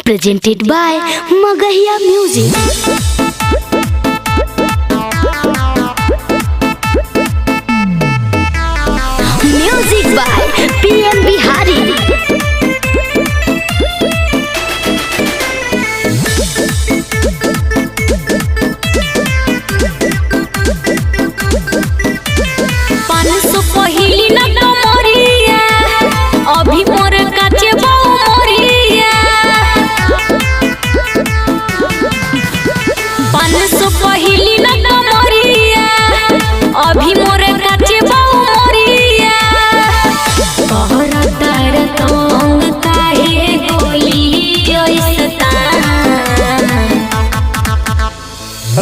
Presented by Magahiya Music. Music by PM Bihari.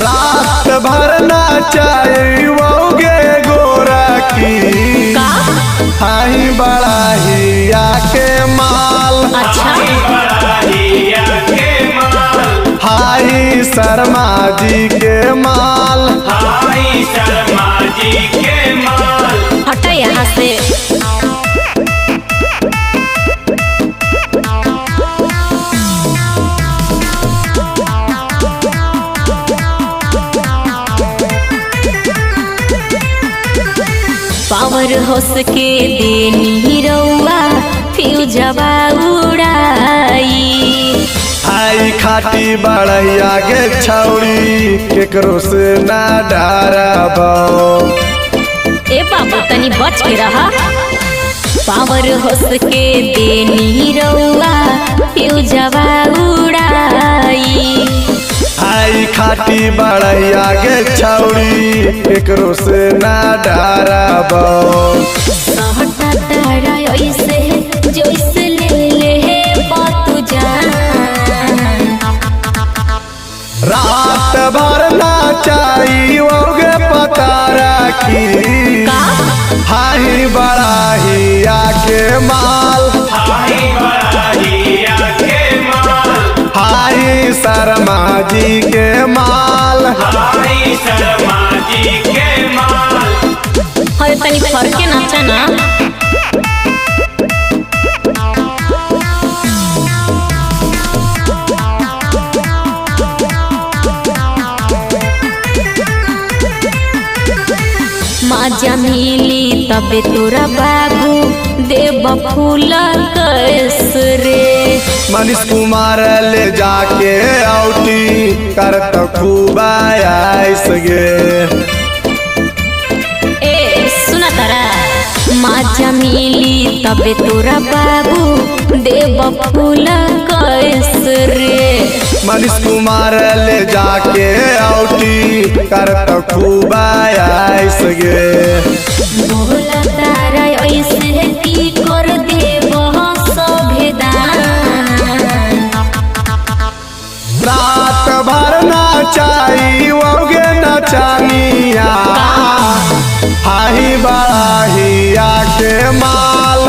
रात भर नाचाओगे गोरा की हाई बड़ा ही आके माल। अच्छा हाई शर्मा जी के माल। हटा यहाँ से। पावर होस के देनी रउआ फ्यूजवा उड़ाई। हाई खाटी बढ़िया के छौड़ी केकरो से ना डरबो। ए बाबू तनी बच के रहा। पावर होस के देनी रउआ फ्यूजवा उड़ाई। हाई खाटी बढ़िया के छौड़ी केकरो से ना डरबो। सहटा तारा ऐसे जैसे ले बातू जान। रात भर नाचाओगे पता रखी हाई बड़ा ही आके माल। हाई शर्मा जी के माल। अरे तनी फर्क के नाचा ना। माजा मिली तबे तोरा बाबू देव फूल कसरे। मनीष कुमार ले जाके औटी करत खूब आइस गे। ए सुना तारा माजा मिली तबे तोरा बाबू देव फूल कसरे। मनीष कुमार ले जाके औटी करत खूब आइस गे। बोला तारा ऐसे की कर देव सभेदान। रात भर नाचाओगे नचानिया हाई बड़ा ही आके माल।